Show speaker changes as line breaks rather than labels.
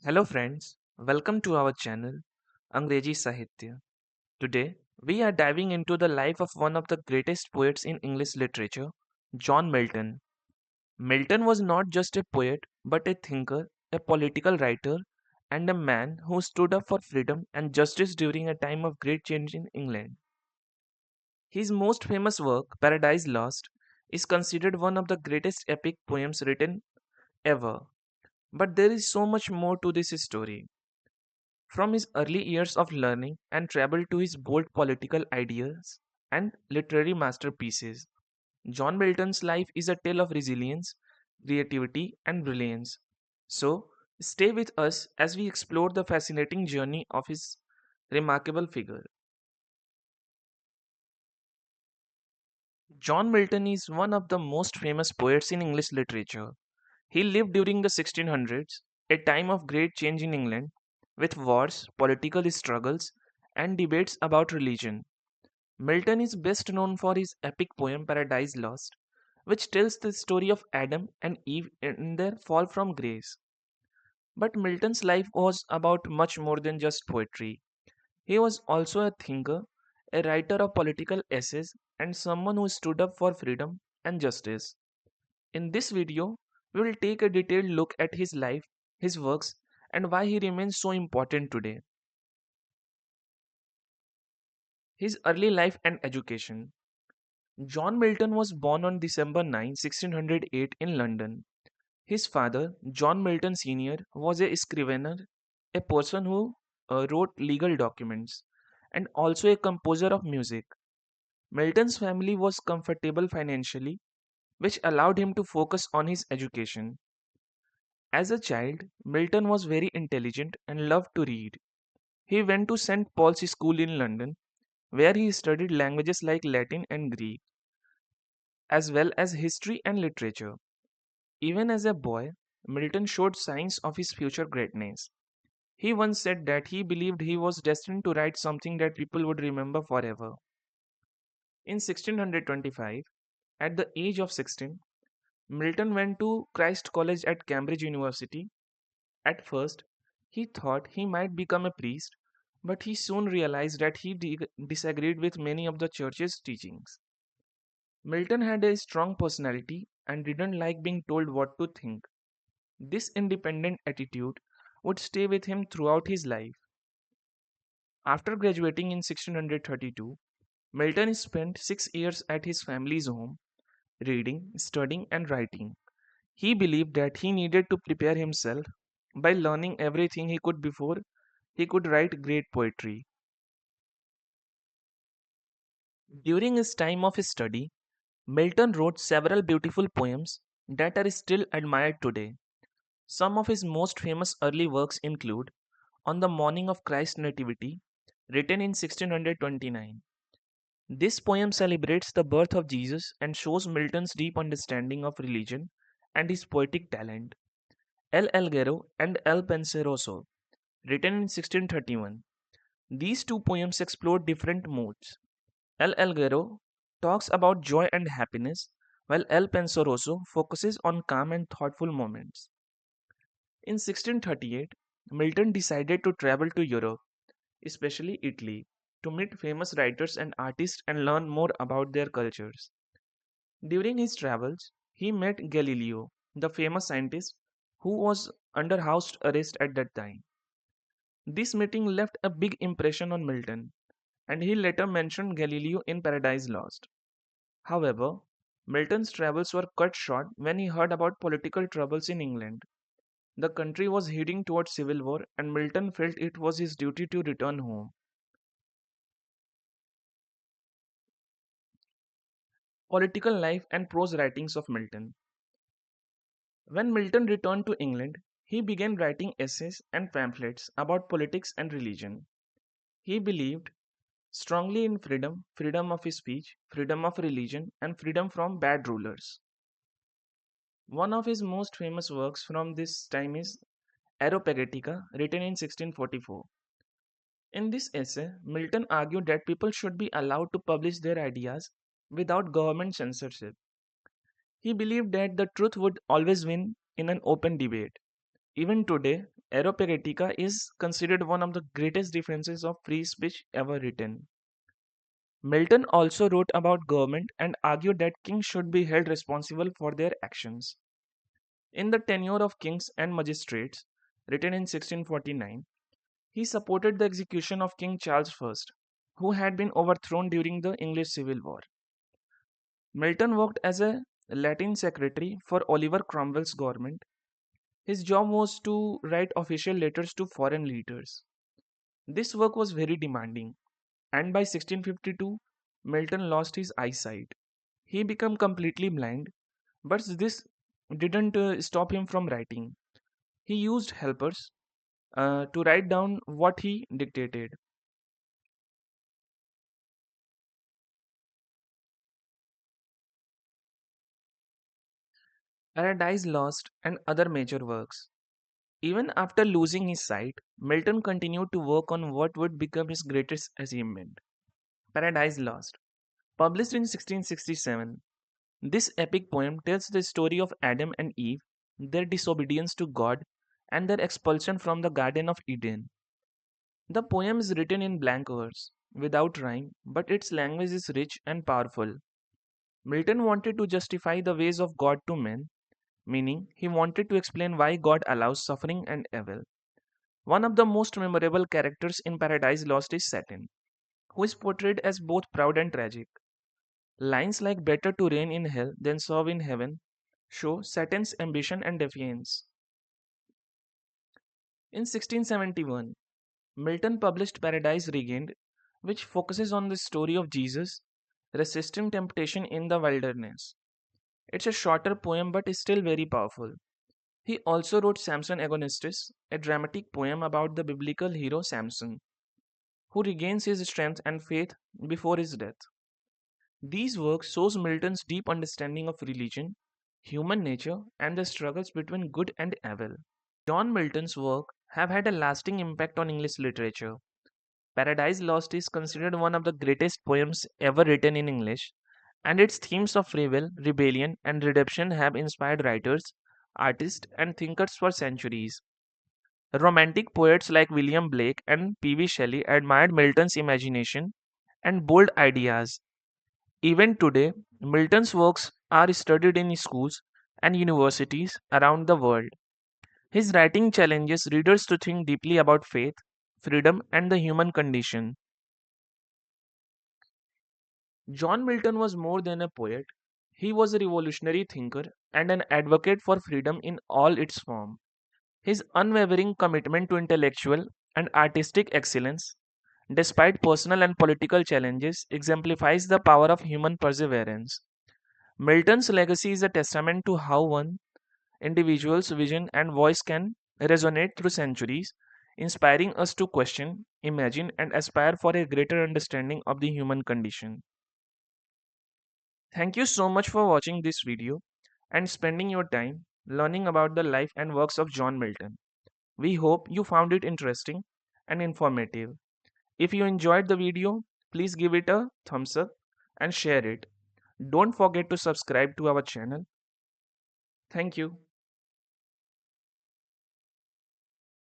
Hello friends, welcome to our channel Angrezi Sahitya. Today we are diving into the life of one of the greatest poets in English literature, John Milton. Milton was not just a poet but a thinker, a political writer, and a man who stood up for freedom and justice during a time of great change in England. His most famous work, Paradise Lost, is considered one of the greatest epic poems written ever. But there is so much more to this story. From his early years of learning and travel to his bold political ideas and literary masterpieces, John Milton's life is a tale of resilience, creativity, and brilliance. So, stay with us as we explore the fascinating journey of his remarkable figure. John Milton is one of the most famous poets in English literature. He lived during the 1600s, a time of great change in England, with wars, political struggles, and debates about religion. Milton is best known for his epic poem Paradise Lost, which tells the story of Adam and Eve in their fall from grace. But Milton's life was about much more than just poetry. He was also a thinker, a writer of political essays, and someone who stood up for freedom and justice. In this video, we will take a detailed look at his life, his works, and why he remains so important today. His early life and education. John Milton was born on December 9, 1608 in London. His father, John Milton Sr., was a scrivener, a person who wrote legal documents, and also a composer of music. Milton's family was comfortable financially, which allowed him to focus on his education. As a child, Milton was very intelligent and loved to read. He went to St. Paul's School in London, where he studied languages like Latin and Greek, as well as history and literature. Even as a boy, Milton showed signs of his future greatness. He once said that he believed he was destined to write something that people would remember forever. In 1625, at the age of 16, Milton went to Christ College at Cambridge University. At first, he thought he might become a priest, but he soon realized that he disagreed with many of the church's teachings. Milton had a strong personality and didn't like being told what to think. This independent attitude would stay with him throughout his life. After graduating in 1632, Milton spent 6 years at his family's home, reading, studying, and writing. He believed that he needed to prepare himself by learning everything he could before he could write great poetry. During his time of his study, Milton wrote several beautiful poems that are still admired today. Some of his most famous early works include On the Morning of Christ's Nativity, written in 1629. This poem celebrates the birth of Jesus and shows Milton's deep understanding of religion and his poetic talent. L'Allegro and Il Penseroso, written in 1631. These two poems explore different moods. L'Allegro talks about joy and happiness, while Il Penseroso focuses on calm and thoughtful moments. In 1638, Milton decided to travel to Europe, especially Italy, to meet famous writers and artists and learn more about their cultures. During his travels, he met Galileo, the famous scientist who was under house arrest at that time. This meeting left a big impression on Milton, and he later mentioned Galileo in Paradise Lost. However, Milton's travels were cut short when he heard about political troubles in England. The country was heading towards civil war, and Milton felt it was his duty to return home. Political life and prose writings of Milton. When Milton returned to England, he began writing essays and pamphlets about politics and religion. He believed strongly in freedom, freedom of speech, freedom of religion, and freedom from bad rulers. One of his most famous works from this time is Areopagitica, written in 1644. In this essay, Milton argued that people should be allowed to publish their ideas without government censorship. He believed that the truth would always win in an open debate. Even today, Aeropagitica is considered one of the greatest defenses of free speech ever written. Milton also wrote about government and argued that kings should be held responsible for their actions. In the Tenure of Kings and Magistrates, written in 1649, he supported the execution of King Charles I, who had been overthrown during the English Civil War. Milton worked as a Latin secretary for Oliver Cromwell's government. His job was to write official letters to foreign leaders. This work was very demanding, and by 1652, Milton lost his eyesight. He became completely blind, but this didn't stop him from writing. He used helpers to write down what he dictated. Paradise Lost and other major works. Even after losing his sight, Milton continued to work on what would become his greatest achievement, Paradise Lost. Published in 1667, this epic poem tells the story of Adam and Eve, their disobedience to God, and their expulsion from the Garden of Eden. The poem is written in blank verse, without rhyme, but its language is rich and powerful. Milton wanted to justify the ways of God to men, meaning he wanted to explain why God allows suffering and evil. One of the most memorable characters in Paradise Lost is Satan, who is portrayed as both proud and tragic. Lines like better to reign in hell than serve in heaven show Satan's ambition and defiance. In 1671, Milton published Paradise Regained, which focuses on the story of Jesus resisting temptation in the wilderness. It's a shorter poem but is still very powerful. He also wrote Samson Agonistes, a dramatic poem about the biblical hero Samson, who regains his strength and faith before his death. These works shows Milton's deep understanding of religion, human nature, and the struggles between good and evil. John Milton's work have had a lasting impact on English literature. Paradise Lost is considered one of the greatest poems ever written in English, and its themes of free will, rebellion, and redemption have inspired writers, artists, and thinkers for centuries. Romantic poets like William Blake and P.V. Shelley admired Milton's imagination and bold ideas. Even today, Milton's works are studied in schools and universities around the world. His writing challenges readers to think deeply about faith, freedom, and the human condition. John Milton was more than a poet. He was a revolutionary thinker and an advocate for freedom in all its forms. His unwavering commitment to intellectual and artistic excellence, despite personal and political challenges, exemplifies the power of human perseverance. Milton's legacy is a testament to how one individual's vision and voice can resonate through centuries, inspiring us to question, imagine, and aspire for a greater understanding of the human condition. Thank you so much for watching this video and spending your time learning about the life and works of John Milton. We hope you found it interesting and informative. If you enjoyed the video, please give it a thumbs up and share it. Don't forget to subscribe to our channel. Thank you.